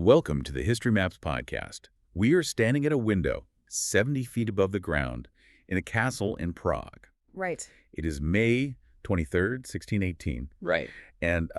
Welcome to the History Maps podcast. We are standing at a window 70 feet above the ground in a castle in Prague. Right. It is May 23rd, 1618. Right. And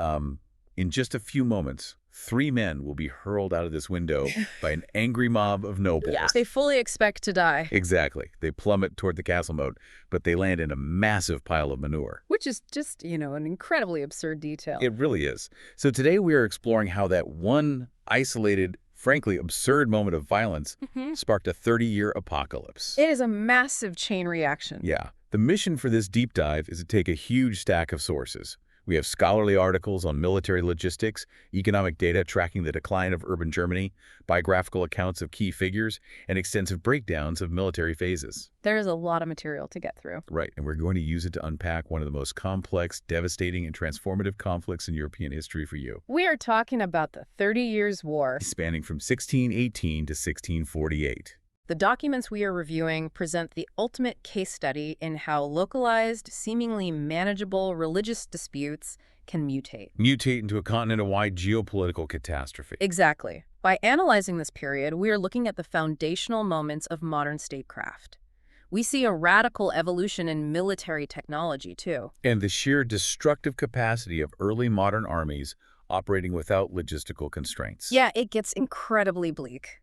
in just a few moments, 3 men will be hurled out of this window by an angry mob of nobles. Yeah. They fully expect to die. Exactly. They plummet toward the castle moat, but they land in a massive pile of manure. Which is just, an incredibly absurd detail. It really is. So today we are exploring how that one isolated, frankly absurd moment of violence sparked a 30-year apocalypse. It is a massive chain reaction. Yeah. The mission for this deep dive is to take a huge stack of sources. We have scholarly articles on military logistics, economic data tracking the decline of urban Germany, biographical accounts of key figures, and extensive breakdowns of military phases. There is a lot of material to get through. Right, and we're going to use it to unpack one of the most complex, devastating, and transformative conflicts in European history for you. We are talking about the 30 Years' War. Spanning from 1618 to 1648. The documents we are reviewing present the ultimate case study in how localized, seemingly manageable religious disputes can mutate. Mutate into a continent-wide geopolitical catastrophe. Exactly. By analyzing this period, we are looking at the foundational moments of modern statecraft. We see a radical evolution in military technology, too. And the sheer destructive capacity of early modern armies operating without logistical constraints. Yeah, it gets incredibly bleak.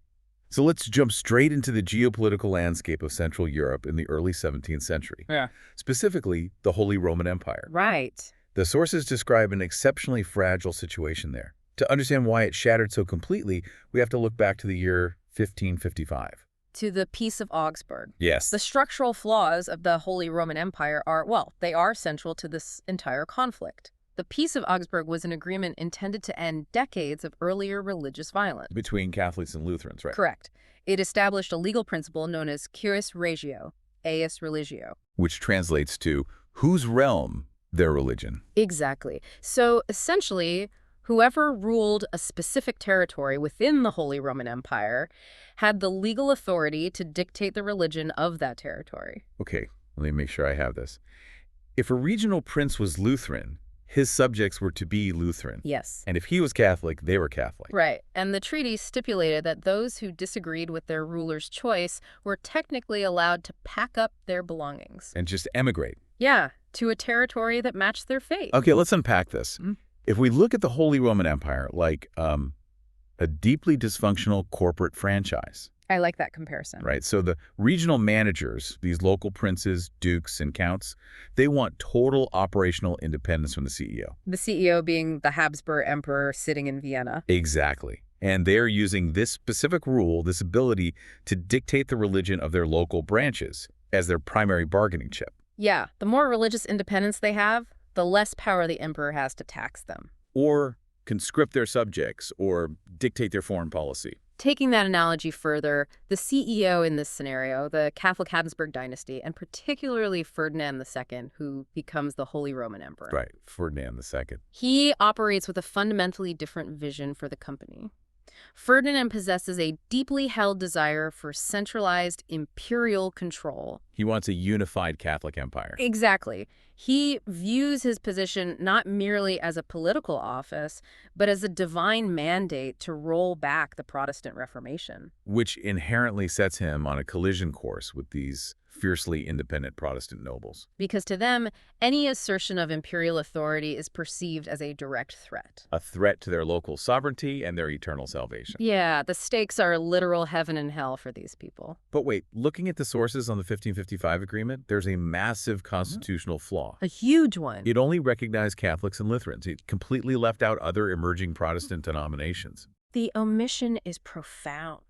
So let's jump straight into the geopolitical landscape of Central Europe in the early 17th century. Yeah. Specifically, the Holy Roman Empire. Right. The sources describe an exceptionally fragile situation there. To understand why it shattered so completely, we have to look back to the year 1555. To the Peace of Augsburg. Yes. The structural flaws of the Holy Roman Empire they are central to this entire conflict. The Peace of Augsburg was an agreement intended to end decades of earlier religious violence. Between Catholics and Lutherans, right? Correct. It established a legal principle known as curis regio, eius religio. Which translates to whose realm their religion. Exactly. So essentially, whoever ruled a specific territory within the Holy Roman Empire had the legal authority to dictate the religion of that territory. Okay, let me make sure I have this. If a regional prince was Lutheran, his subjects were to be Lutheran. Yes. And if he was Catholic, they were Catholic. Right. And the treaty stipulated that those who disagreed with their ruler's choice were technically allowed to pack up their belongings. And just emigrate. Yeah, to a territory that matched their fate. Okay, let's unpack this. If we look at the Holy Roman Empire like a deeply dysfunctional corporate franchise. I like that comparison. Right. So the regional managers, these local princes, dukes, and counts, they want total operational independence from the CEO. The CEO being the Habsburg emperor sitting in Vienna. Exactly. And they're using this specific rule, this ability to dictate the religion of their local branches as their primary bargaining chip. Yeah. The more religious independence they have, the less power the emperor has to tax them. Or conscript their subjects or dictate their foreign policy. Taking that analogy further, the CEO in this scenario, the Catholic Habsburg dynasty, and particularly Ferdinand II, who becomes the Holy Roman Emperor. Right, Ferdinand II. He operates with a fundamentally different vision for the company. Ferdinand possesses a deeply held desire for centralized imperial control. He wants a unified Catholic empire. Exactly. He views his position not merely as a political office, but as a divine mandate to roll back the Protestant Reformation. Which inherently sets him on a collision course with these fiercely independent Protestant nobles. Because to them, any assertion of imperial authority is perceived as a direct threat. A threat to their local sovereignty and their eternal salvation. Yeah, the stakes are literal heaven and hell for these people. But wait, looking at the sources on the 1555 agreement, there's a massive constitutional flaw. A huge one. It only recognized Catholics and Lutherans. It completely left out other emerging Protestant denominations. The omission is profound.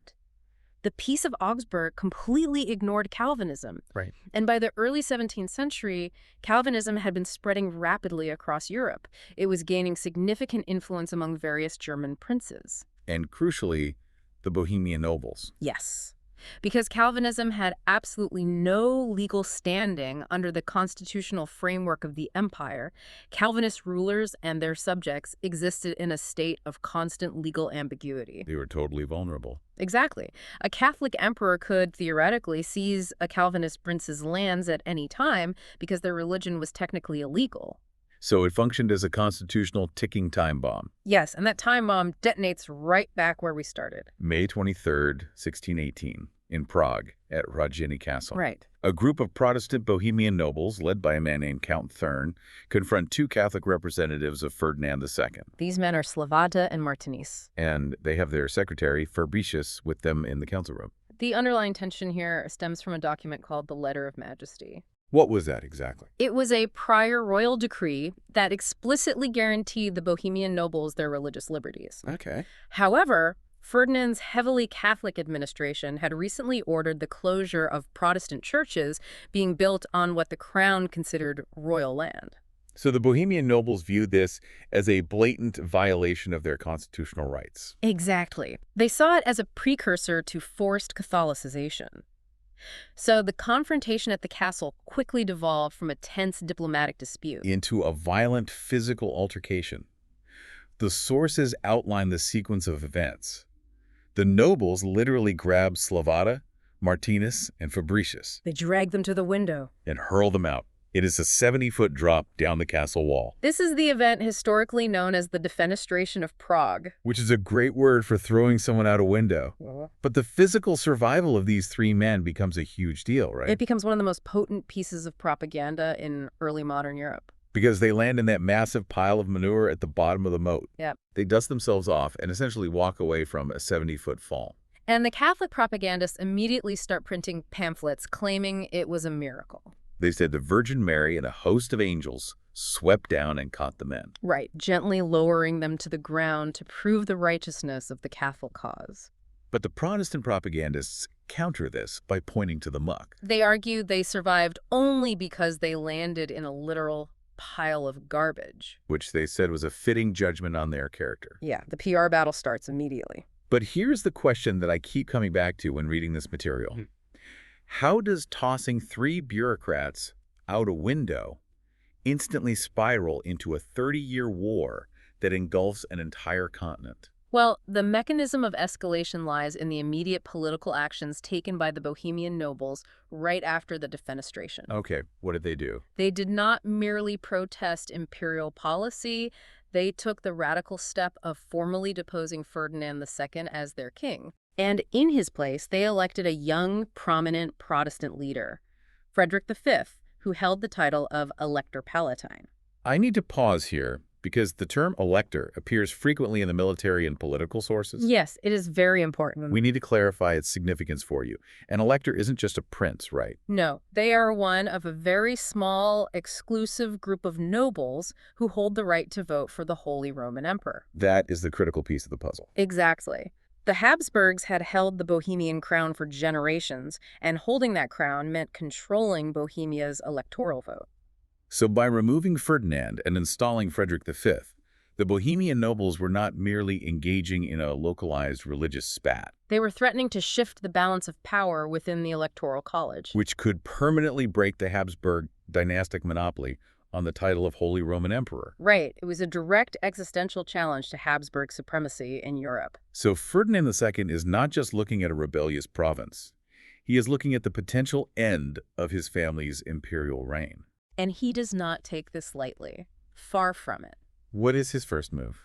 The Peace of Augsburg completely ignored Calvinism. Right. And by the early 17th century, Calvinism had been spreading rapidly across Europe. It was gaining significant influence among various German princes. And crucially, the Bohemian nobles. Yes. Because Calvinism had absolutely no legal standing under the constitutional framework of the empire, Calvinist rulers and their subjects existed in a state of constant legal ambiguity. They were totally vulnerable. Exactly. A Catholic emperor could theoretically seize a Calvinist prince's lands at any time because their religion was technically illegal. So it functioned as a constitutional ticking time bomb. Yes, and that time bomb detonates right back where we started. May 23rd, 1618, in Prague, at Rodziny Castle. Right. A group of Protestant Bohemian nobles, led by a man named Count Thurn, confront two Catholic representatives of Ferdinand II. These men are Slavata and Martinis. And they have their secretary, Fabricius, with them in the council room. The underlying tension here stems from a document called the Letter of Majesty. What was that exactly? It was a prior royal decree that explicitly guaranteed the Bohemian nobles their religious liberties. Okay. However, Ferdinand's heavily Catholic administration had recently ordered the closure of Protestant churches being built on what the crown considered royal land. So the Bohemian nobles viewed this as a blatant violation of their constitutional rights. Exactly. They saw it as a precursor to forced Catholicization. So the confrontation at the castle quickly devolved from a tense diplomatic dispute Into a violent physical altercation. The sources outline the sequence of events. The nobles literally grabbed Slavata, Martinus, and Fabricius They dragged them to the window. and hurled them out. It is a 70-foot drop down the castle wall, This is the event historically known as the Defenestration of Prague. which is a great word for throwing someone out a window. But the physical survival of these three men becomes a huge deal, right? It becomes one of the most potent pieces of propaganda in early modern Europe. Because they land in that massive pile of manure at the bottom of the moat. Yep. They dust themselves off and essentially walk away from a 70-foot fall. And the Catholic propagandists immediately start printing pamphlets claiming it was a miracle. They said the Virgin Mary and a host of angels swept down and caught the men. Right, gently lowering them to the ground to prove the righteousness of the Catholic cause. But the Protestant propagandists counter this by pointing to the muck. They argue they survived only because they landed in a literal pile of garbage. Which they said was a fitting judgment on their character. Yeah, the PR battle starts immediately. But here's the question that I keep coming back to when reading this material. How does tossing three bureaucrats out a window instantly spiral into a 30-year war that engulfs an entire continent? Well, the mechanism of escalation lies in the immediate political actions taken by the Bohemian nobles right after the defenestration. Okay, what did they do? They did not merely protest imperial policy, they took the radical step of formally deposing Ferdinand II as their king. And in his place, they elected a young, prominent Protestant leader, Frederick V, who held the title of Elector Palatine. I need to pause here because the term elector appears frequently in the military and political sources. Yes, it is very important. We need to clarify its significance for you. An elector isn't just a prince, right? No, they are one of a very small, exclusive group of nobles who hold the right to vote for the Holy Roman Emperor. That is the critical piece of the puzzle. Exactly. The Habsburgs had held the Bohemian crown for generations, and holding that crown meant controlling Bohemia's electoral vote. So by removing Ferdinand and installing Frederick V, the Bohemian nobles were not merely engaging in a localized religious spat, They were threatening to shift the balance of power within the Electoral College. which could permanently break the Habsburg dynastic monopoly on the title of Holy Roman Emperor. Right. It was a direct existential challenge to Habsburg supremacy in Europe. So Ferdinand II is not just looking at a rebellious province. He is looking at the potential end of his family's imperial reign. And he does not take this lightly. Far from it. What is his first move?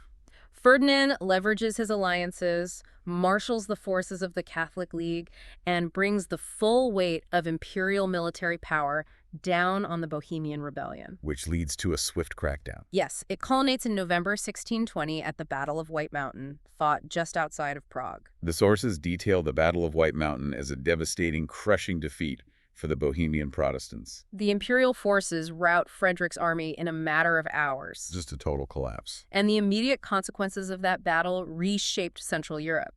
Ferdinand leverages his alliances, marshals the forces of the Catholic League, and brings the full weight of imperial military power down on the Bohemian Rebellion. Which leads to a swift crackdown. Yes, it culminates in November 1620 at the Battle of White Mountain, fought just outside of Prague. The sources detail the Battle of White Mountain as a devastating, crushing defeat for the Bohemian Protestants. The imperial forces rout Frederick's army in a matter of hours. Just a total collapse. And the immediate consequences of that battle reshaped Central Europe.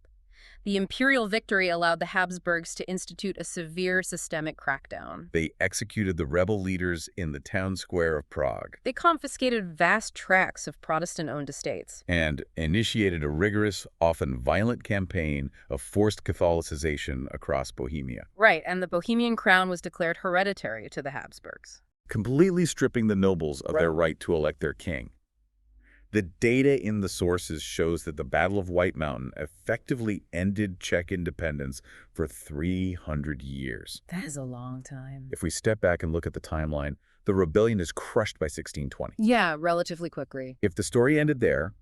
The imperial victory allowed the Habsburgs to institute a severe systemic crackdown. They executed the rebel leaders in the town square of Prague They confiscated vast tracts of Protestant-owned estates. and initiated a rigorous, often violent campaign of forced Catholicization across Bohemia, Right, and the Bohemian crown was declared hereditary to the Habsburgs. completely stripping the nobles of their right to elect their king. The data in the sources shows that the Battle of White Mountain effectively ended Czech independence for 300 years. That is a long time. If we step back and look at the timeline, the rebellion is crushed by 1620. Yeah, relatively quickly. If the story ended there,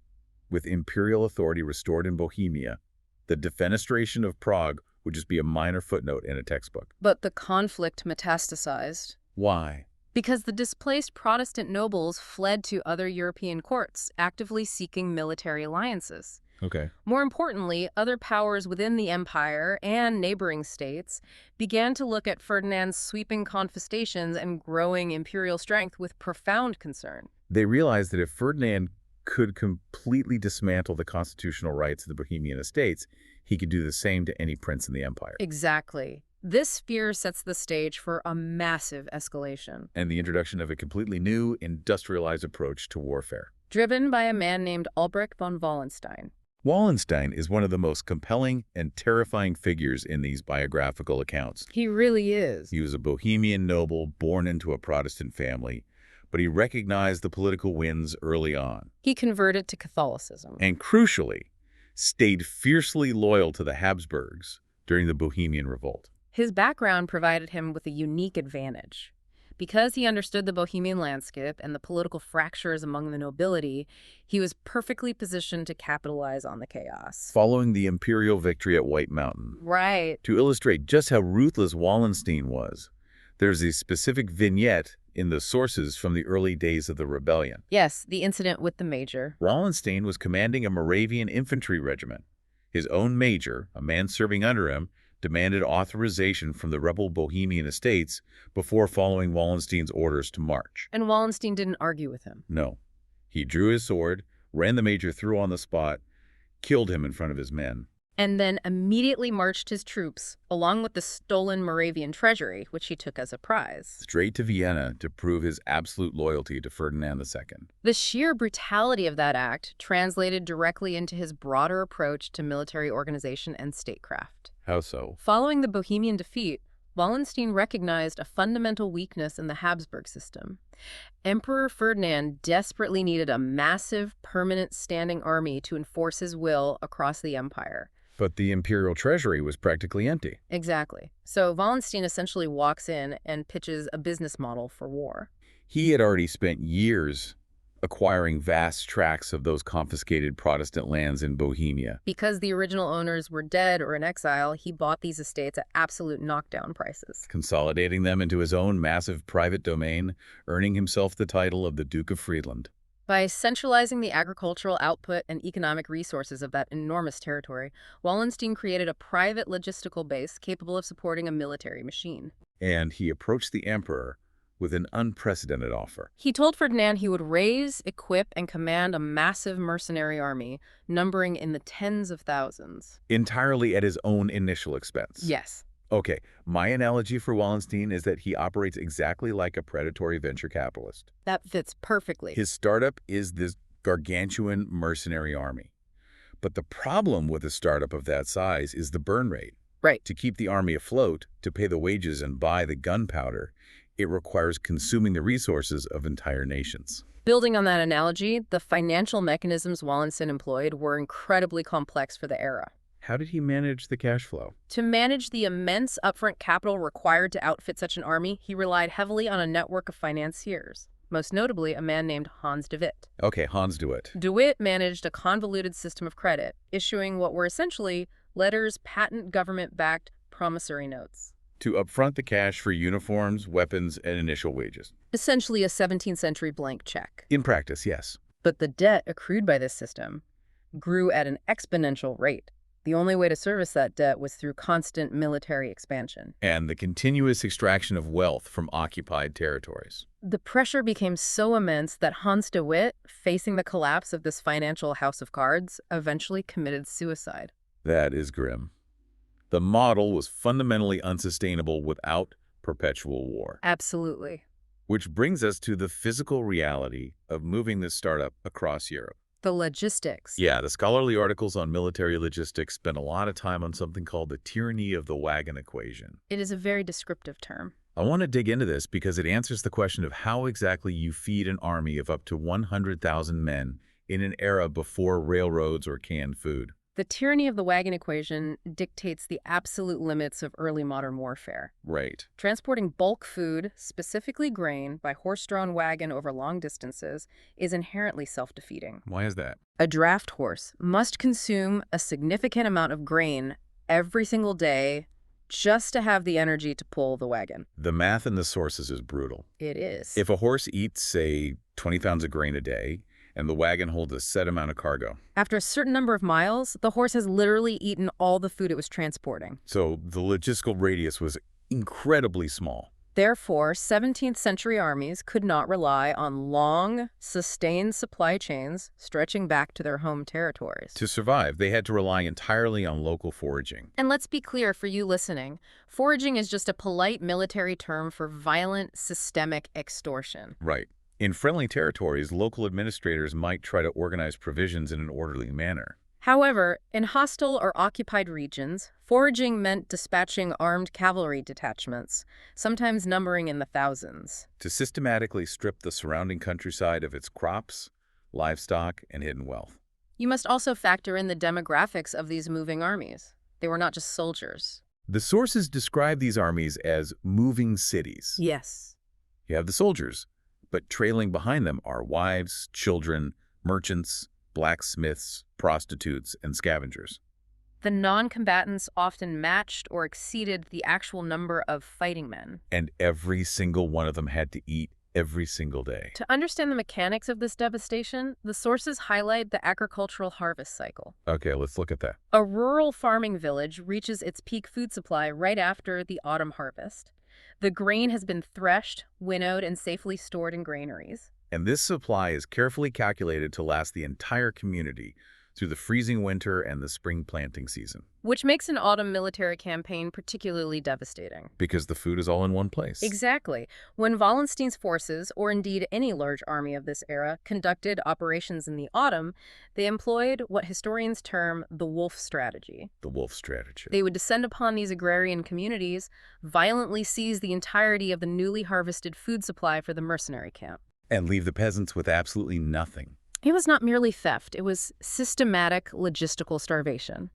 with imperial authority restored in Bohemia, the defenestration of Prague would just be a minor footnote in a textbook. But the conflict metastasized. Why? Because the displaced Protestant nobles fled to other European courts, actively seeking military alliances. Okay. More importantly, other powers within the empire and neighboring states began to look at Ferdinand's sweeping confiscations and growing imperial strength with profound concern. They realized that if Ferdinand could completely dismantle the constitutional rights of the Bohemian estates, he could do the same to any prince in the empire. Exactly. This fear sets the stage for a massive escalation. And the introduction of a completely new, industrialized approach to warfare. Driven by a man named Albrecht von Wallenstein. Wallenstein is one of the most compelling and terrifying figures in these biographical accounts. He really is. He was a Bohemian noble born into a Protestant family, but he recognized the political winds early on. He converted to Catholicism. And crucially, stayed fiercely loyal to the Habsburgs during the Bohemian Revolt. His background provided him with a unique advantage. Because he understood the Bohemian landscape and the political fractures among the nobility, he was perfectly positioned to capitalize on the chaos. Following the imperial victory at White Mountain. Right. To illustrate just how ruthless Wallenstein was, there's a specific vignette in the sources from the early days of the rebellion. Yes, the incident with the major. Wallenstein was commanding a Moravian infantry regiment. His own major, a man serving under him, demanded authorization from the rebel Bohemian estates before following Wallenstein's orders to march. And Wallenstein didn't argue with him. No. He drew his sword, ran the major through on the spot, killed him in front of his men. And then immediately marched his troops, along with the stolen Moravian treasury, which he took as a prize. Straight to Vienna to prove his absolute loyalty to Ferdinand II. The sheer brutality of that act translated directly into his broader approach to military organization and statecraft. How so? Following the Bohemian defeat, Wallenstein recognized a fundamental weakness in the Habsburg system. Emperor Ferdinand desperately needed a massive, permanent standing army to enforce his will across the empire. But the imperial treasury was practically empty. Exactly. So Wallenstein essentially walks in and pitches a business model for war. He had already spent years acquiring vast tracts of those confiscated Protestant lands in Bohemia. Because the original owners were dead or in exile, he bought these estates at absolute knockdown prices. Consolidating them into his own massive private domain, earning himself the title of the Duke of Friedland. By centralizing the agricultural output and economic resources of that enormous territory, Wallenstein created a private logistical base capable of supporting a military machine. And he approached the emperor with an unprecedented offer. He told Ferdinand he would raise, equip, and command a massive mercenary army, numbering in the tens of thousands. Entirely at his own initial expense. Yes. Okay, my analogy for Wallenstein is that he operates exactly like a predatory venture capitalist. That fits perfectly. His startup is this gargantuan mercenary army. But the problem with a startup of that size is the burn rate. Right. To keep the army afloat, to pay the wages and buy the gunpowder, it requires consuming the resources of entire nations. Building on that analogy, the financial mechanisms Wallenstein employed were incredibly complex for the era. How did he manage the cash flow? To manage the immense upfront capital required to outfit such an army, he relied heavily on a network of financiers, most notably a man named Hans de Witt. Okay, Hans de Witt. De Witt managed a convoluted system of credit, issuing what were essentially letters, patent government-backed promissory notes. To upfront the cash for uniforms, weapons, and initial wages. Essentially a 17th-century blank check. In practice, yes. But the debt accrued by this system grew at an exponential rate. The only way to service that debt was through constant military expansion. And the continuous extraction of wealth from occupied territories. The pressure became so immense that Hans de Witt, facing the collapse of this financial house of cards, eventually committed suicide. That is grim. The model was fundamentally unsustainable without perpetual war. Absolutely. Which brings us to the physical reality of moving this startup across Europe. The logistics. Yeah, the scholarly articles on military logistics spend a lot of time on something called the tyranny of the wagon equation. It is a very descriptive term. I want to dig into this because it answers the question of how exactly you feed an army of up to 100,000 men in an era before railroads or canned food. The tyranny of the wagon equation dictates the absolute limits of early modern warfare. Right. Transporting bulk food, specifically grain, by horse-drawn wagon over long distances is inherently self-defeating. Why is that? A draft horse must consume a significant amount of grain every single day just to have the energy to pull the wagon. The math in the sources is brutal. It is. If a horse eats, say, 20 pounds of grain a day, and the wagon holds a set amount of cargo. After a certain number of miles, the horse has literally eaten all the food it was transporting. So the logistical radius was incredibly small. Therefore, 17th-century armies could not rely on long, sustained supply chains stretching back to their home territories. To survive, they had to rely entirely on local foraging. And let's be clear for you listening, foraging is just a polite military term for violent, systemic extortion. Right. In friendly territories, local administrators might try to organize provisions in an orderly manner. However, in hostile or occupied regions, foraging meant dispatching armed cavalry detachments, sometimes numbering in the thousands, to systematically strip the surrounding countryside of its crops, livestock, and hidden wealth. You must also factor in the demographics of these moving armies. They were not just soldiers. The sources describe these armies as moving cities. Yes. You have the soldiers, but trailing behind them are wives, children, merchants, blacksmiths, prostitutes, and scavengers. The non-combatants often matched or exceeded the actual number of fighting men. And every single one of them had to eat every single day. To understand the mechanics of this devastation, the sources highlight the agricultural harvest cycle. Okay, let's look at that. A rural farming village reaches its peak food supply right after the autumn harvest. The grain has been threshed, winnowed, and safely stored in granaries. And this supply is carefully calculated to last the entire community through the freezing winter and the spring planting season. Which makes an autumn military campaign particularly devastating. Because the food is all in one place. Exactly. When Wallenstein's forces, or indeed any large army of this era, conducted operations in the autumn, they employed what historians term the wolf strategy. The wolf strategy. They would descend upon these agrarian communities, violently seize the entirety of the newly harvested food supply for the mercenary camp. And leave the peasants with absolutely nothing. It was not merely theft, it was systematic logistical starvation.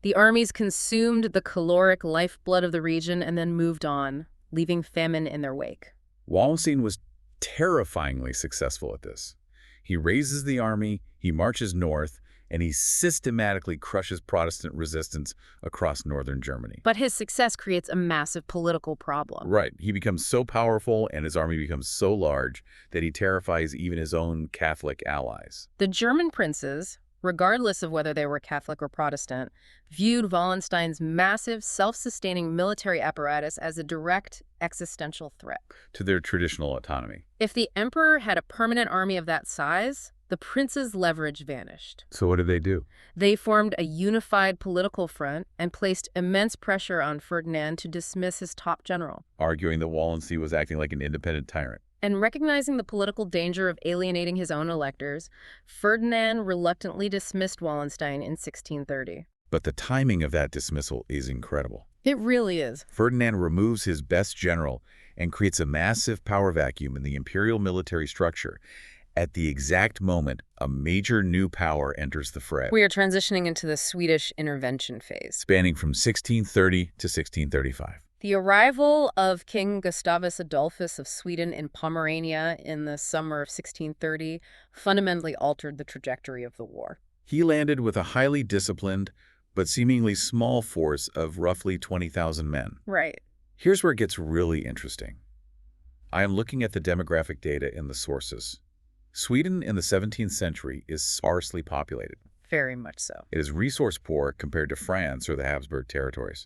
The armies consumed the caloric lifeblood of the region and then moved on, leaving famine in their wake. Wallenstein was terrifyingly successful at this. He raises the army, he marches north, and he systematically crushes Protestant resistance across northern Germany. But his success creates a massive political problem. Right. He becomes so powerful and his army becomes so large that he terrifies even his own Catholic allies. The German princes, regardless of whether they were Catholic or Protestant, viewed Wallenstein's massive, self-sustaining military apparatus as a direct existential threat to their traditional autonomy. If the emperor had a permanent army of that size, the princes' leverage vanished. So what did they do? They formed a unified political front and placed immense pressure on Ferdinand to dismiss his top general, arguing that Wallenstein was acting like an independent tyrant. And recognizing the political danger of alienating his own electors, Ferdinand reluctantly dismissed Wallenstein in 1630. But the timing of that dismissal is incredible. It really is. Ferdinand removes his best general and creates a massive power vacuum in the imperial military structure. At the exact moment, a major new power enters the fray. We are transitioning into the Swedish intervention phase, spanning from 1630 to 1635. The arrival of King Gustavus Adolphus of Sweden in Pomerania in the summer of 1630 fundamentally altered the trajectory of the war. He landed with a highly disciplined, but seemingly small force of roughly 20,000 men. Right. Here's where it gets really interesting. I am looking at the demographic data in the sources. Sweden in the 17th century is sparsely populated. Very much so. It is resource poor compared to France or the Habsburg territories.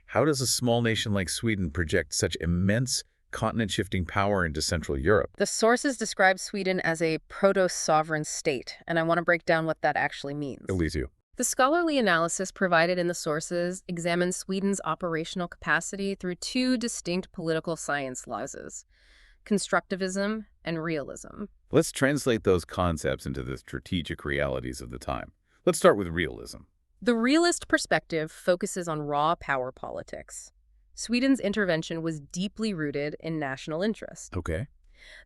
How does a small nation like Sweden project such immense continent-shifting power into Central Europe? The sources describe Sweden as a proto-sovereign state, and I want to break down what that actually means. Please do. The scholarly analysis provided in the sources examines Sweden's operational capacity through two distinct political science lenses: constructivism and realism. Let's translate those concepts into the strategic realities of the time. Let's start with realism. The realist perspective focuses on raw power politics. Sweden's intervention was deeply rooted in national interest. Okay.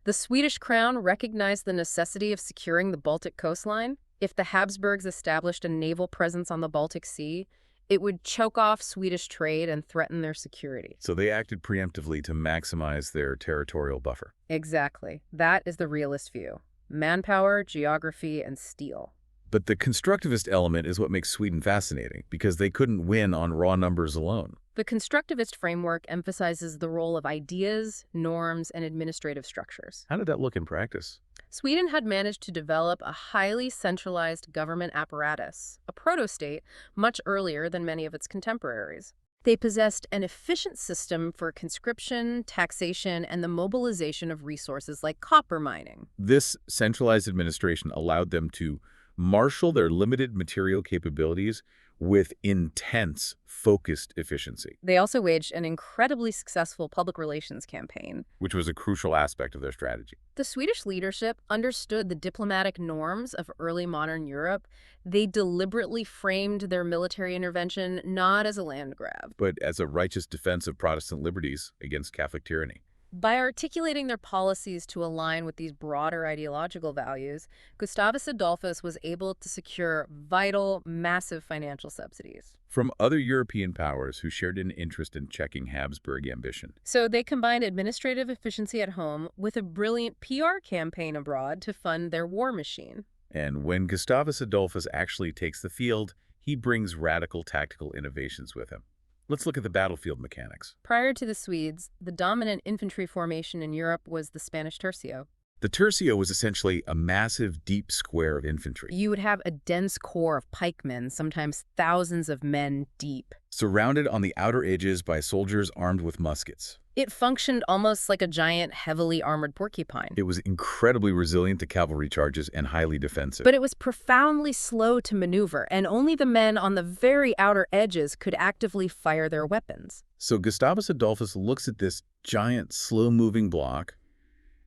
The Swedish crown recognized the necessity of securing the Baltic coastline. If the Habsburgs established a naval presence on the Baltic Sea, it would choke off Swedish trade and threaten their security. So they acted preemptively to maximize their territorial buffer. Exactly. That is the realist view. Manpower, geography, and steel. But the constructivist element is what makes Sweden fascinating, because they couldn't win on raw numbers alone. The constructivist framework emphasizes the role of ideas, norms, and administrative structures. How did that look in practice? Sweden had managed to develop a highly centralized government apparatus, a proto-state, much earlier than many of its contemporaries. They possessed an efficient system for conscription, taxation, and the mobilization of resources like copper mining. This centralized administration allowed them to marshal their limited material capabilities with intense, focused efficiency, They also waged an incredibly successful public relations campaign. which was a crucial aspect of their strategy. The Swedish leadership understood the diplomatic norms of early modern Europe. They deliberately framed their military intervention not as a land grab. But as a righteous defense of Protestant liberties against Catholic tyranny. By articulating their policies to align with these broader ideological values, Gustavus Adolphus was able to secure vital, massive financial subsidies. From other European powers who shared an interest in checking Habsburg ambition. So they combined administrative efficiency at home with a brilliant PR campaign abroad to fund their war machine. And when Gustavus Adolphus actually takes the field, he brings radical tactical innovations with him. Let's look at the battlefield mechanics. Prior to the Swedes, the dominant infantry formation in Europe was the Spanish tercio. The tercio was essentially a massive, deep square of infantry, You would have a dense core of pikemen, sometimes thousands of men deep. surrounded on the outer edges by soldiers armed with muskets. It functioned almost like a giant, heavily armored porcupine. It was incredibly resilient to cavalry charges and highly defensive. But it was profoundly slow to maneuver, and only the men on the very outer edges could actively fire their weapons. So Gustavus Adolphus looks at this giant, slow-moving block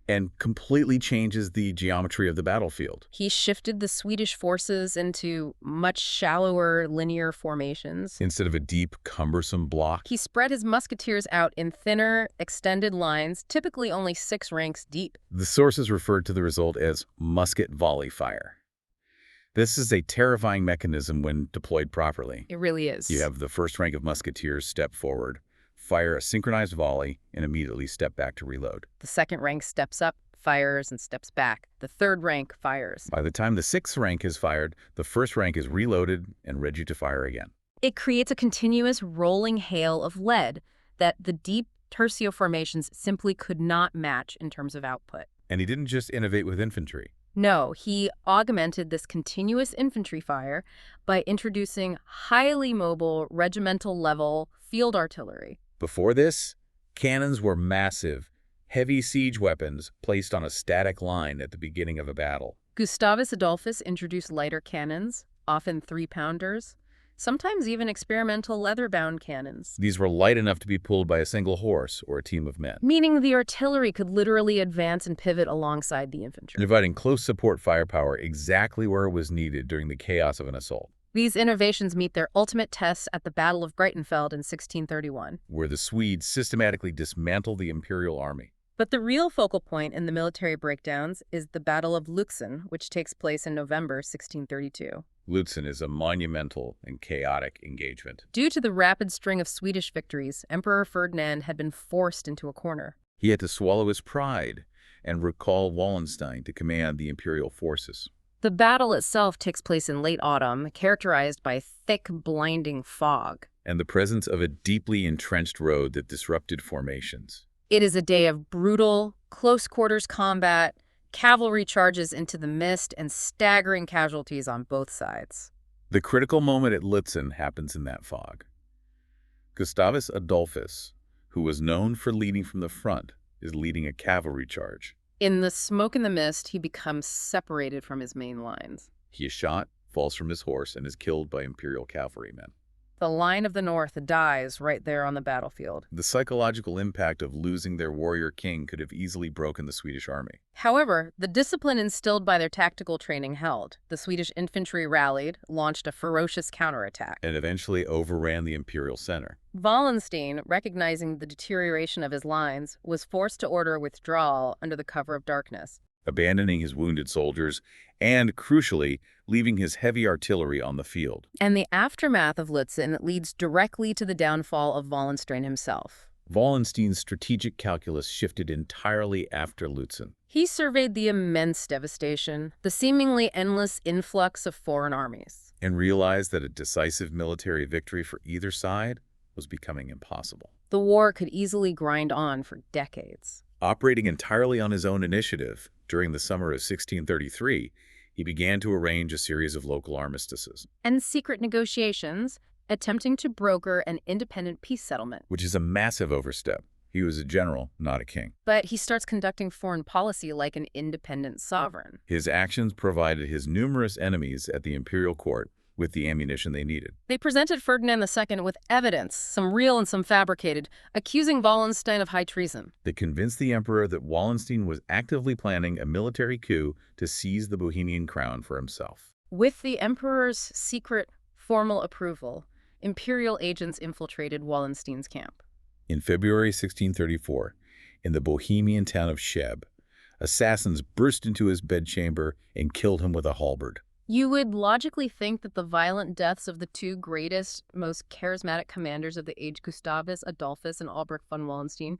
and completely changes the geometry of the battlefield. He shifted the Swedish forces into much shallower linear formations. Instead of a deep, cumbersome block, He spread his musketeers out in thinner, extended lines, typically only 6 ranks deep. the sources referred to the result as musket volley fire. This is a terrifying mechanism when deployed properly. It really is. You have the first rank of musketeers step forward, fire a synchronized volley, and immediately step back to reload. The second rank steps up, fires, and steps back. The third rank fires. By the time the sixth rank is fired, the first rank is reloaded and ready to fire again. It creates a continuous rolling hail of lead that the deep tercio formations simply could not match in terms of output. And he didn't just innovate with infantry. No, he augmented this continuous infantry fire by introducing highly mobile regimental-level field artillery. Before this, cannons were massive, heavy siege weapons placed on a static line at the beginning of a battle. Gustavus Adolphus introduced lighter cannons, often 3-pounders, sometimes even experimental leather-bound cannons, These were light enough to be pulled by a single horse or a team of men, meaning the artillery could literally advance and pivot alongside the infantry. providing close support firepower exactly where it was needed during the chaos of an assault, These innovations meet their ultimate tests at the Battle of Breitenfeld in 1631. where the Swedes systematically dismantled the imperial army. But the real focal point in the military breakdowns is the Battle of Lützen, which takes place in November 1632. Lützen is a monumental and chaotic engagement. Due to the rapid string of Swedish victories, Emperor Ferdinand had been forced into a corner. He had to swallow his pride and recall Wallenstein to command the imperial forces. The battle itself takes place in late autumn, characterized by thick, blinding fog. And the presence of a deeply entrenched road that disrupted formations. It is a day of brutal, close-quarters combat, cavalry charges into the mist, and staggering casualties on both sides. The critical moment at Lützen happens in that fog. Gustavus Adolphus, who was known for leading from the front, is leading a cavalry charge. In the smoke and the mist, he becomes separated from his main lines. He is shot, falls from his horse, and is killed by imperial cavalrymen. The line of the North dies right there on the battlefield. The psychological impact of losing their warrior king could have easily broken the Swedish army. However, the discipline instilled by their tactical training held. The Swedish infantry rallied, launched a ferocious counterattack. And eventually overran the imperial center. Wallenstein, recognizing the deterioration of his lines, was forced to order a withdrawal under the cover of darkness, Abandoning his wounded soldiers and, crucially, leaving his heavy artillery on the field. and the aftermath of Lützen leads directly to the downfall of Wallenstein himself. Wallenstein's strategic calculus shifted entirely after Lützen. He surveyed the immense devastation, the seemingly endless influx of foreign armies. And realized that a decisive military victory for either side was becoming impossible. The war could easily grind on for decades. Operating entirely on his own initiative, during the summer of 1633, he began to arrange a series of local armistices, And secret negotiations, attempting to broker an independent peace settlement. which is a massive overstep. He was a general, not a king. But he starts conducting foreign policy like an independent sovereign. His actions provided his numerous enemies at the imperial court with the ammunition they needed. They presented Ferdinand II with evidence, some real and some fabricated, accusing Wallenstein of high treason. They convinced the emperor that Wallenstein was actively planning a military coup to seize the Bohemian crown for himself. With the emperor's secret, formal approval, imperial agents infiltrated Wallenstein's camp. In February 1634, in the Bohemian town of Szeb, assassins burst into his bedchamber and killed him with a halberd. You would logically think that the violent deaths of the two greatest, most charismatic commanders of the age, Gustavus Adolphus and Albrecht von Wallenstein,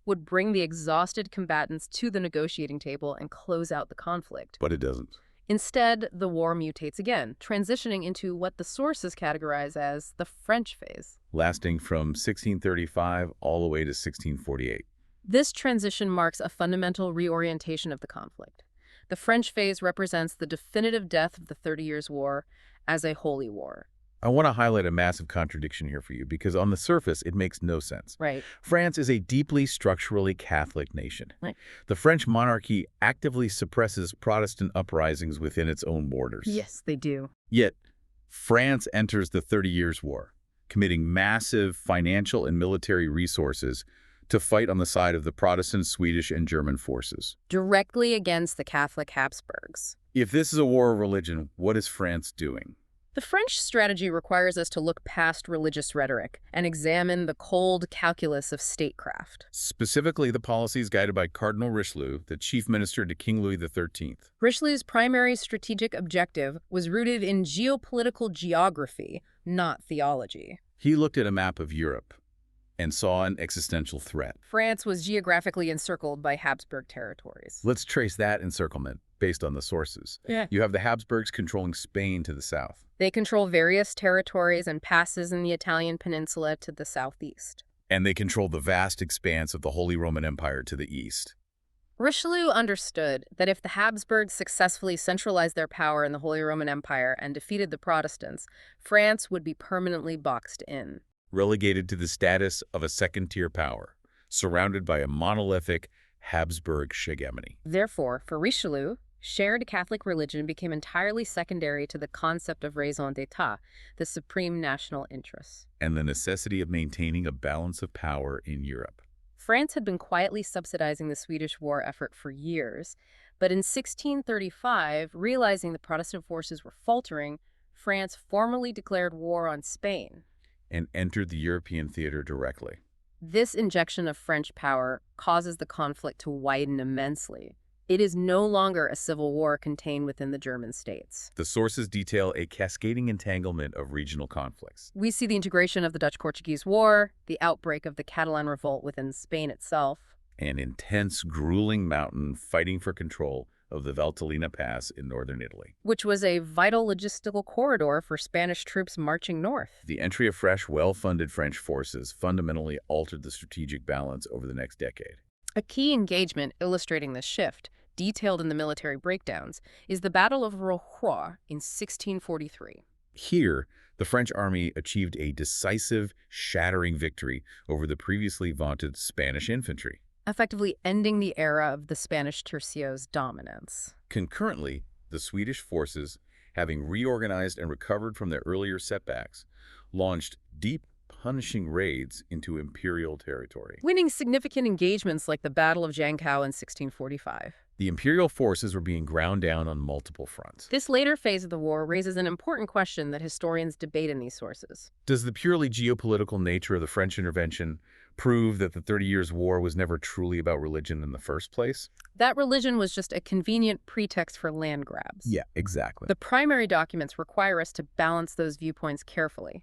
would bring the exhausted combatants to the negotiating table and close out the conflict. But it doesn't. Instead, the war mutates again, transitioning into what the sources categorize as the French phase. Lasting from 1635 all the way to 1648. This transition marks a fundamental reorientation of the conflict. The French phase represents the definitive death of the 30 Years' War as a holy war. I want to highlight a massive contradiction here for you because on the surface, it makes no sense. Right. France is a deeply structurally Catholic nation. Right. The French monarchy actively suppresses Protestant uprisings within its own borders. Yes, they do. Yet, France enters the 30 Years' War, committing massive financial and military resources to fight on the side of the Protestant, Swedish, and German forces. Directly against the Catholic Habsburgs. If this is a war of religion, what is France doing? The French strategy requires us to look past religious rhetoric and examine the cold calculus of statecraft. Specifically, the policies guided by Cardinal Richelieu, the chief minister to King Louis XIII. Richelieu's primary strategic objective was rooted in geopolitical geography, not theology. He looked at a map of Europe and saw an existential threat. France was geographically encircled by Habsburg territories. Let's trace that encirclement based on the sources. Yeah. You have the Habsburgs controlling Spain to the south. They control various territories and passes in the Italian peninsula to the southeast. And they control the vast expanse of the Holy Roman Empire to the east. Richelieu understood that if the Habsburgs successfully centralized their power in the Holy Roman Empire and defeated the Protestants, France would be permanently boxed in. Relegated to the status of a second-tier power, surrounded by a monolithic Habsburg hegemony. Therefore, for Richelieu, shared Catholic religion became entirely secondary to the concept of raison d'etat, the supreme national interest. And the necessity of maintaining a balance of power in Europe. France had been quietly subsidizing the Swedish war effort for years, but in 1635, realizing the Protestant forces were faltering, France formally declared war on Spain. And entered the European theater directly. This injection of French power causes the conflict to widen immensely. It is no longer a civil war contained within the German states. The sources detail a cascading entanglement of regional conflicts. We see the integration of the Dutch-Portuguese War, the outbreak of the Catalan revolt within Spain itself, An intense, grueling mountain fighting for control of the Valtellina Pass in northern Italy. which was a vital logistical corridor for Spanish troops marching north. The entry of fresh, well-funded French forces fundamentally altered the strategic balance over the next decade. A key engagement illustrating this shift, detailed in the military breakdowns, is the Battle of Rochefort in 1643. Here, the French army achieved a decisive, shattering victory over the previously vaunted Spanish infantry. Effectively ending the era of the Spanish tercios' dominance. Concurrently, the Swedish forces, having reorganized and recovered from their earlier setbacks, launched deep, punishing raids into imperial territory. winning significant engagements like the Battle of Jankow in 1645. The imperial forces were being ground down on multiple fronts. This later phase of the war raises an important question that historians debate in these sources. Does the purely geopolitical nature of the French intervention prove that the 30 Years' War was never truly about religion in the first place? That religion was just a convenient pretext for land grabs. Yeah, exactly. The primary documents require us to balance those viewpoints carefully.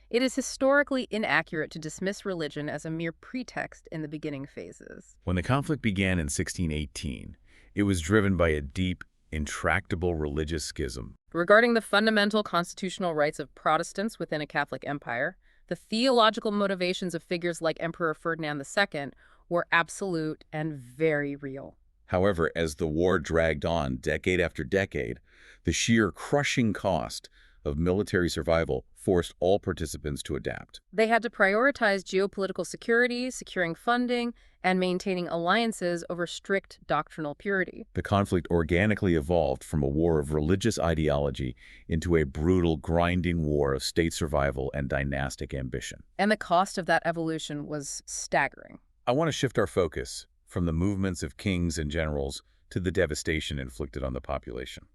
It is historically inaccurate to dismiss religion as a mere pretext in the beginning phases. When the conflict began in 1618, it was driven by a deep, intractable religious schism. Regarding the fundamental constitutional rights of Protestants within a Catholic empire, the theological motivations of figures like Emperor Ferdinand II were absolute and very real. However, as the war dragged on decade after decade, the sheer crushing cost of military survival forced all participants to adapt. They had to prioritize geopolitical security, securing funding, and maintaining alliances over strict doctrinal purity. The conflict organically evolved from a war of religious ideology into a brutal, grinding war of state survival and dynastic ambition. And the cost of that evolution was staggering. I want to shift our focus from the movements of kings and generals to the devastation inflicted on the population.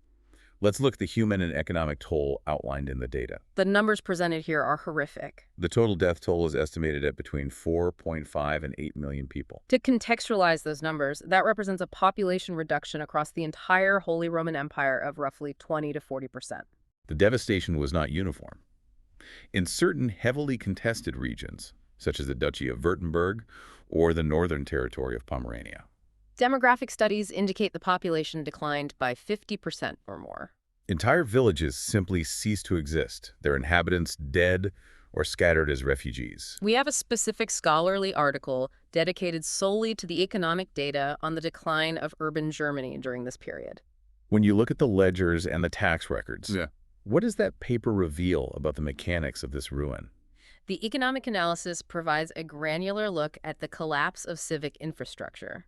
Let's look at the human and economic toll outlined in the data. The numbers presented here are horrific. The total death toll is estimated at between 4.5 and 8 million people. To contextualize those numbers, that represents a population reduction across the entire Holy Roman Empire of roughly 20 to 40%. The devastation was not uniform. In certain heavily contested regions, such as the Duchy of Württemberg or the Northern Territory of Pomerania, Demographic studies indicate the population declined by 50% or more. entire villages simply ceased to exist, their inhabitants dead or scattered as refugees. We have a specific scholarly article dedicated solely to the economic data on the decline of urban Germany during this period. When you look at the ledgers and the tax records, Yeah. what does that paper reveal about the mechanics of this ruin? The economic analysis provides a granular look at the collapse of civic infrastructure.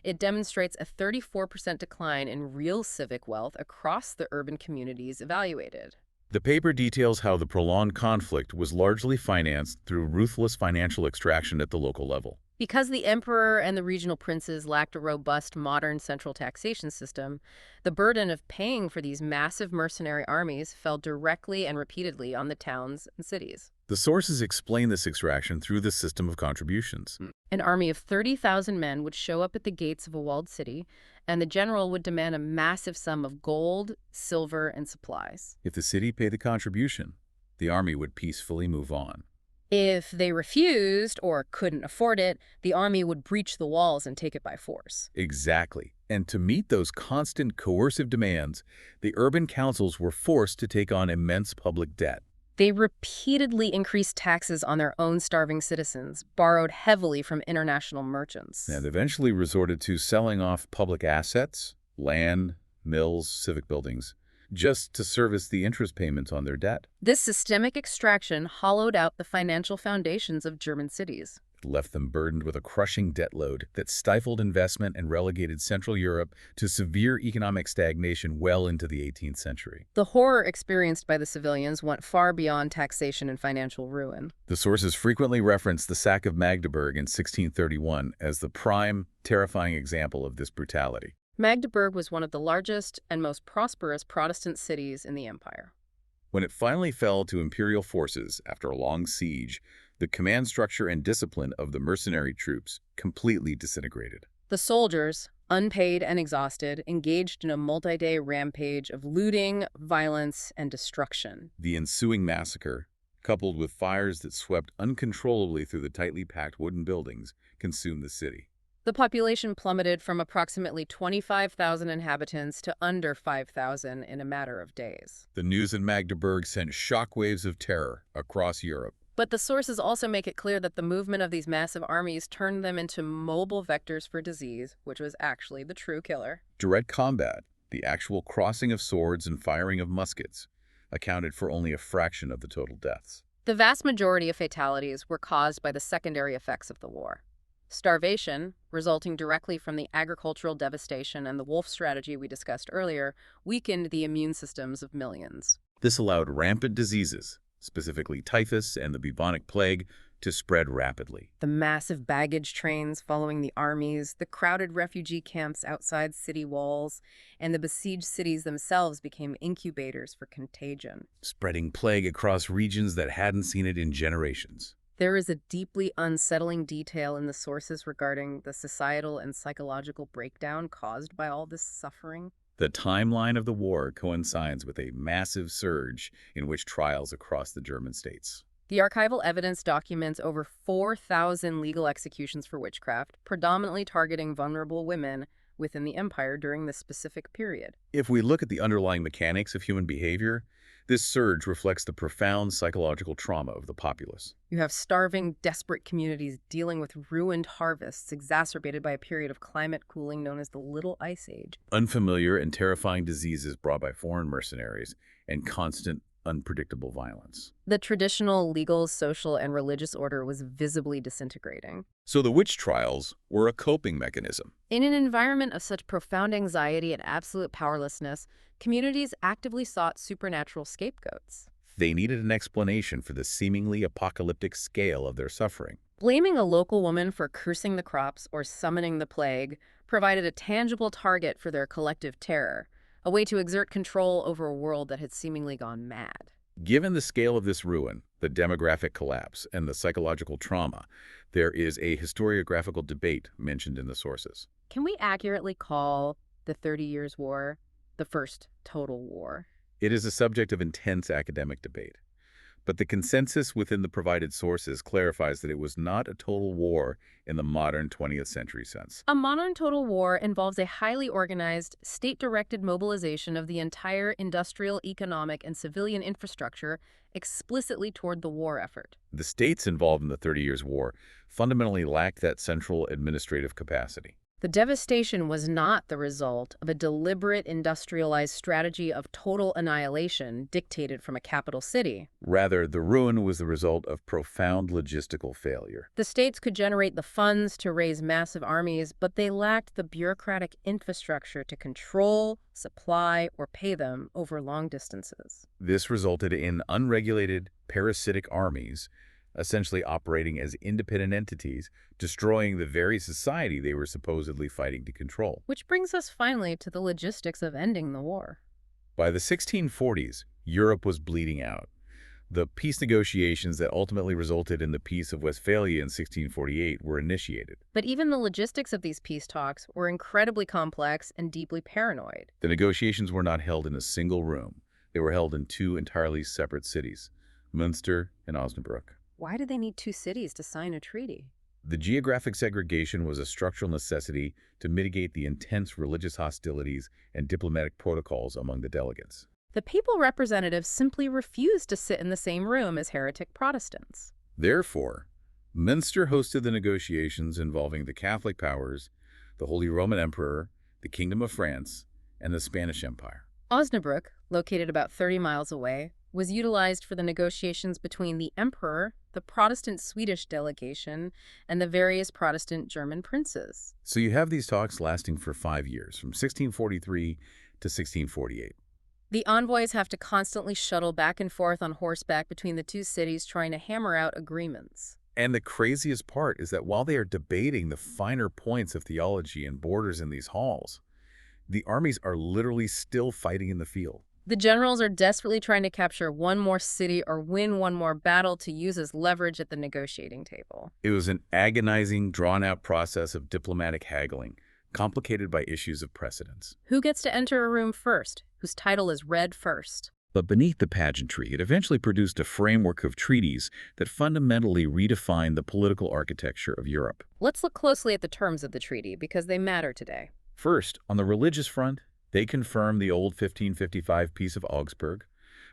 It demonstrates a 34% decline in real civic wealth across the urban communities evaluated. The paper details how the prolonged conflict was largely financed through ruthless financial extraction at the local level. Because the emperor and the regional princes lacked a robust modern central taxation system, the burden of paying for these massive mercenary armies fell directly and repeatedly on the towns and cities. The sources explain this extraction through the system of contributions. An army of 30,000 men would show up at the gates of a walled city, and the general would demand a massive sum of gold, silver, and supplies. If the city paid the contribution, the army would peacefully move on. If they refused or couldn't afford it, the army would breach the walls and take it by force. Exactly. And to meet those constant coercive demands, the urban councils were forced to take on immense public debt. They repeatedly increased taxes on their own starving citizens, borrowed heavily from international merchants. And eventually resorted to selling off public assets, land, mills, civic buildings, just to service the interest payments on their debt. This systemic extraction hollowed out the financial foundations of German cities. It left them burdened with a crushing debt load that stifled investment and relegated Central Europe to severe economic stagnation well into the 18th century. The horror experienced by the civilians went far beyond taxation and financial ruin. The sources frequently reference the sack of Magdeburg in 1631 as the prime, terrifying example of this brutality. Magdeburg was one of the largest and most prosperous Protestant cities in the empire. When it finally fell to imperial forces after a long siege, the command structure and discipline of the mercenary troops completely disintegrated. The soldiers, unpaid and exhausted, engaged in a multi-day rampage of looting, violence, and destruction. The ensuing massacre, coupled with fires that swept uncontrollably through the tightly packed wooden buildings, consumed the city. The population plummeted from approximately 25,000 inhabitants to under 5,000 in a matter of days. The news in Magdeburg sent shockwaves of terror across Europe. But the sources also make it clear that the movement of these massive armies turned them into mobile vectors for disease, which was actually the true killer. Direct combat, the actual crossing of swords and firing of muskets, accounted for only a fraction of the total deaths. The vast majority of fatalities were caused by the secondary effects of the war. Starvation, resulting directly from the agricultural devastation and the wolf strategy we discussed earlier, weakened the immune systems of millions. This allowed rampant diseases, specifically typhus and the bubonic plague, to spread rapidly. The massive baggage trains following the armies, the crowded refugee camps outside city walls, and the besieged cities themselves became incubators for contagion. Spreading plague across regions that hadn't seen it in generations. There is a deeply unsettling detail in the sources regarding the societal and psychological breakdown caused by all this suffering. The timeline of the war coincides with a massive surge in witch trials across the German states. The archival evidence documents over 4,000 legal executions for witchcraft, predominantly targeting vulnerable women within the empire during this specific period. If we look at the underlying mechanics of human behavior, this surge reflects the profound psychological trauma of the populace. You have starving, desperate communities dealing with ruined harvests exacerbated by a period of climate cooling known as the Little Ice Age. Unfamiliar and terrifying diseases brought by foreign mercenaries, and constant, unpredictable violence. The traditional legal, social, and religious order was visibly disintegrating. So the witch trials were a coping mechanism. In an environment of such profound anxiety and absolute powerlessness, communities actively sought supernatural scapegoats. They needed an explanation for the seemingly apocalyptic scale of their suffering. Blaming a local woman for cursing the crops or summoning the plague provided a tangible target for their collective terror, a way to exert control over a world that had seemingly gone mad. Given the scale of this ruin, the demographic collapse, and the psychological trauma, there is a historiographical debate mentioned in the sources. Can we accurately call the 30 Years' War the first total war? It is a subject of intense academic debate, but the consensus within the provided sources clarifies that it was not a total war in the modern 20th century sense. A modern total war involves a highly organized, state-directed mobilization of the entire industrial, economic, and civilian infrastructure explicitly toward the war effort. The states involved in the 30 Years' War fundamentally lacked that central administrative capacity. The devastation was not the result of a deliberate industrialized strategy of total annihilation dictated from a capital city. Rather, the ruin was the result of profound logistical failure. The states could generate the funds to raise massive armies, but they lacked the bureaucratic infrastructure to control, supply, or pay them over long distances. This resulted in unregulated, parasitic armies, essentially operating as independent entities, destroying the very society they were supposedly fighting to control. Which brings us finally to the logistics of ending the war. By the 1640s, Europe was bleeding out. The peace negotiations that ultimately resulted in the Peace of Westphalia in 1648 were initiated. But even the logistics of these peace talks were incredibly complex and deeply paranoid. The negotiations were not held in a single room. They were held in two entirely separate cities, Münster and Osnabrück. Why did they need two cities to sign a treaty? The geographic segregation was a structural necessity to mitigate the intense religious hostilities and diplomatic protocols among the delegates. The papal representatives simply refused to sit in the same room as heretic Protestants. Therefore, Münster hosted the negotiations involving the Catholic powers, the Holy Roman Emperor, the Kingdom of France, and the Spanish Empire. Osnabrück, located about 30 miles away, was utilized for the negotiations between the emperor, the Protestant Swedish delegation, and the various Protestant German princes. So you have these talks lasting for 5 years, from 1643 to 1648. The envoys have to constantly shuttle back and forth on horseback between the two cities trying to hammer out agreements. And the craziest part is that while they are debating the finer points of theology and borders in these halls, the armies are literally still fighting in the field. The generals are desperately trying to capture one more city or win one more battle to use as leverage at the negotiating table. It was an agonizing, drawn-out process of diplomatic haggling, complicated by issues of precedence. Who gets to enter a room first? Whose title is read first? But beneath the pageantry, it eventually produced a framework of treaties that fundamentally redefined the political architecture of Europe. Let's look closely at the terms of the treaty because they matter today. First, on the religious front, they confirmed the old 1555 Peace of Augsburg,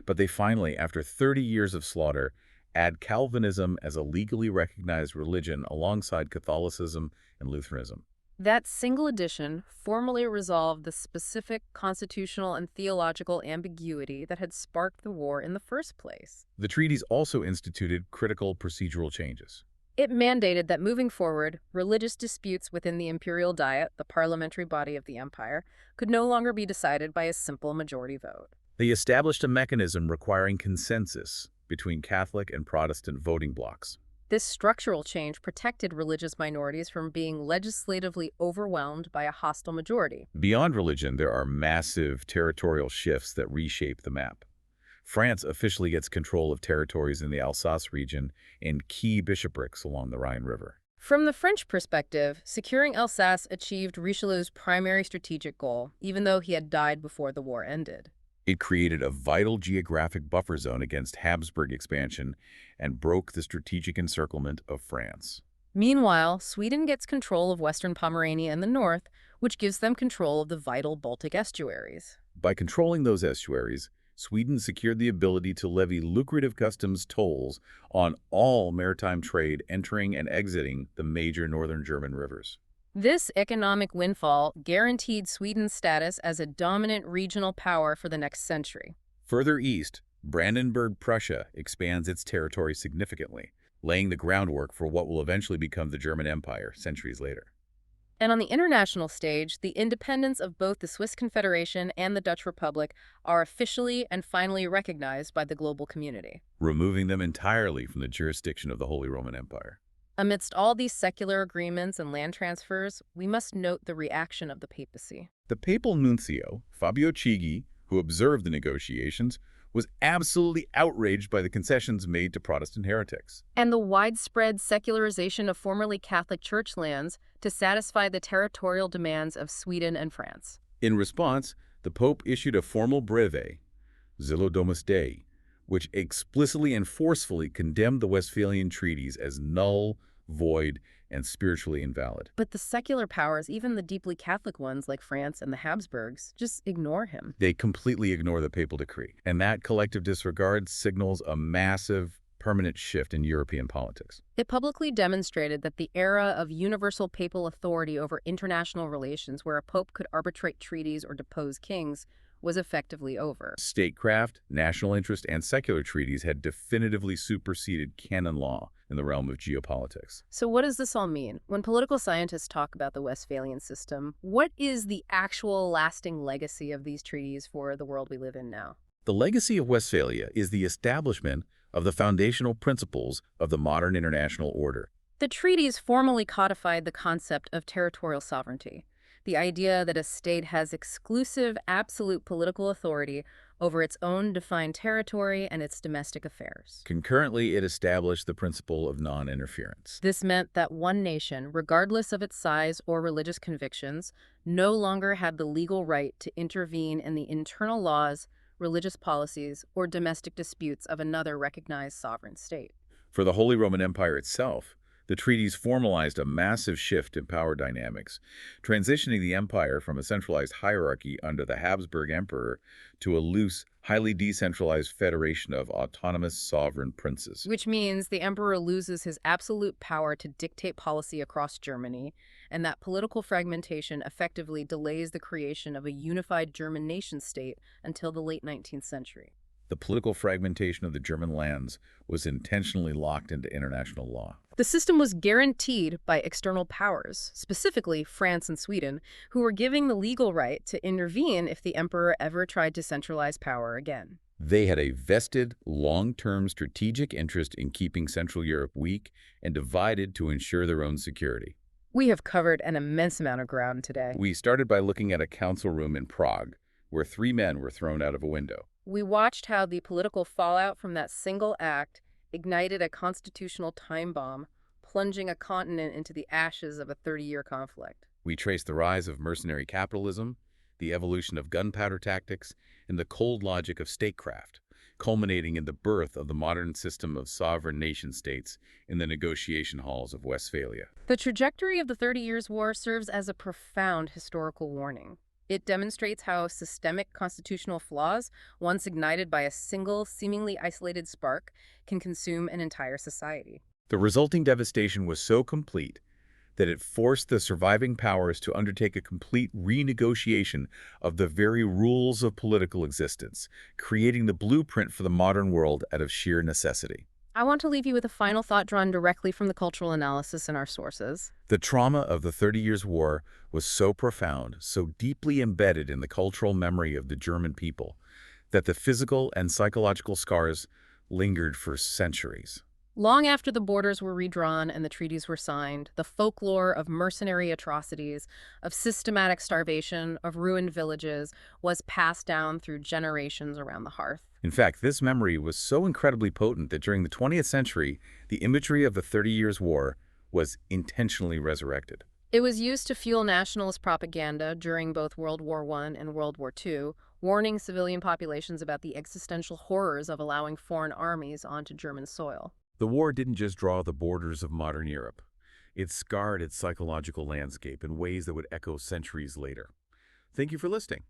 but they finally, after 30 years of slaughter, add Calvinism as a legally recognized religion alongside Catholicism and Lutheranism. That single addition formally resolved the specific constitutional and theological ambiguity that had sparked the war in the first place. The treaties also instituted critical procedural changes. It mandated that moving forward, religious disputes within the imperial diet, the parliamentary body of the empire, could no longer be decided by a simple majority vote. They established a mechanism requiring consensus, between Catholic and Protestant voting blocs. This structural change protected religious minorities from being legislatively overwhelmed by a hostile majority. Beyond religion, there are massive territorial shifts that reshape the map. France officially gets control of territories in the Alsace region and key bishoprics along the Rhine River. From the French perspective, securing Alsace achieved Richelieu's primary strategic goal, even though he had died before the war ended. It created a vital geographic buffer zone against Habsburg expansion and broke the strategic encirclement of France. Meanwhile, Sweden gets control of western Pomerania in the north, which gives them control of the vital Baltic estuaries. By controlling those estuaries, Sweden secured the ability to levy lucrative customs tolls on all maritime trade entering and exiting the major northern German rivers. This economic windfall guaranteed Sweden's status as a dominant regional power for the next century. Further east, Brandenburg, Prussia expands its territory significantly, laying the groundwork for what will eventually become the German Empire centuries later. And on the international stage, the independence of both the Swiss Confederation and the Dutch Republic are officially and finally recognized by the global community, removing them entirely from the jurisdiction of the Holy Roman Empire. Amidst all these secular agreements and land transfers, we must note the reaction of the papacy. The papal nuncio, Fabio Chigi, who observed the negotiations, was absolutely outraged by the concessions made to Protestant heretics. And the widespread secularization of formerly Catholic church lands to satisfy the territorial demands of Sweden and France. In response, the Pope issued a formal breve, Zillo Domus Dei, which explicitly and forcefully condemned the Westphalian treaties as null, void, and spiritually invalid. But the secular powers, even the deeply Catholic ones like France and the Habsburgs, just ignore him. They completely ignore the papal decree, and that collective disregard signals a massive, permanent shift in European politics. It publicly demonstrated that the era of universal papal authority over international relations, where a pope could arbitrate treaties or depose kings, was effectively over. Statecraft, national interest, and secular treaties had definitively superseded canon law in the realm of geopolitics. So what does this all mean? When political scientists talk about the Westphalian system, what is the actual lasting legacy of these treaties for the world we live in now? The legacy of Westphalia is the establishment of the foundational principles of the modern international order. The treaties formally codified the concept of territorial sovereignty, the idea that a state has exclusive, absolute political authority over its own defined territory and its domestic affairs. Concurrently, it established the principle of non-interference. This meant that one nation, regardless of its size or religious convictions, no longer had the legal right to intervene in the internal laws, religious policies, or domestic disputes of another recognized sovereign state. For the Holy Roman Empire itself, the treaties formalized a massive shift in power dynamics, transitioning the empire from a centralized hierarchy under the Habsburg emperor to a loose, highly decentralized federation of autonomous sovereign princes. Which means the emperor loses his absolute power to dictate policy across Germany, and that political fragmentation effectively delays the creation of a unified German nation-state until the late 19th century. The political fragmentation of the German lands was intentionally locked into international law. The system was guaranteed by external powers, specifically France and Sweden, who were giving the legal right to intervene if the emperor ever tried to centralize power again. They had a vested, long-term strategic interest in keeping Central Europe weak and divided to ensure their own security. We have covered an immense amount of ground today. We started by looking at a council room in Prague, where 3 men were thrown out of a window. We watched how the political fallout from that single act ignited a constitutional time bomb, plunging a continent into the ashes of a 30-year conflict. We traced the rise of mercenary capitalism, the evolution of gunpowder tactics, and the cold logic of statecraft, culminating in the birth of the modern system of sovereign nation-states in the negotiation halls of Westphalia. The trajectory of the 30 Years' War serves as a profound historical warning. It demonstrates how systemic constitutional flaws, once ignited by a single, seemingly isolated spark, can consume an entire society. The resulting devastation was so complete that it forced the surviving powers to undertake a complete renegotiation of the very rules of political existence, creating the blueprint for the modern world out of sheer necessity. I want to leave you with a final thought drawn directly from the cultural analysis in our sources. The trauma of the 30 Years' War was so profound, so deeply embedded in the cultural memory of the German people, that the physical and psychological scars lingered for centuries. Long after the borders were redrawn and the treaties were signed, the folklore of mercenary atrocities, of systematic starvation, of ruined villages was passed down through generations around the hearth. In fact, this memory was so incredibly potent that during the 20th century, the imagery of the 30 Years' War was intentionally resurrected. It was used to fuel nationalist propaganda during both World War I and World War II, warning civilian populations about the existential horrors of allowing foreign armies onto German soil. The war didn't just draw the borders of modern Europe. It scarred its psychological landscape in ways that would echo centuries later. Thank you for listening.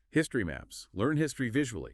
History Maps. Learn history visually.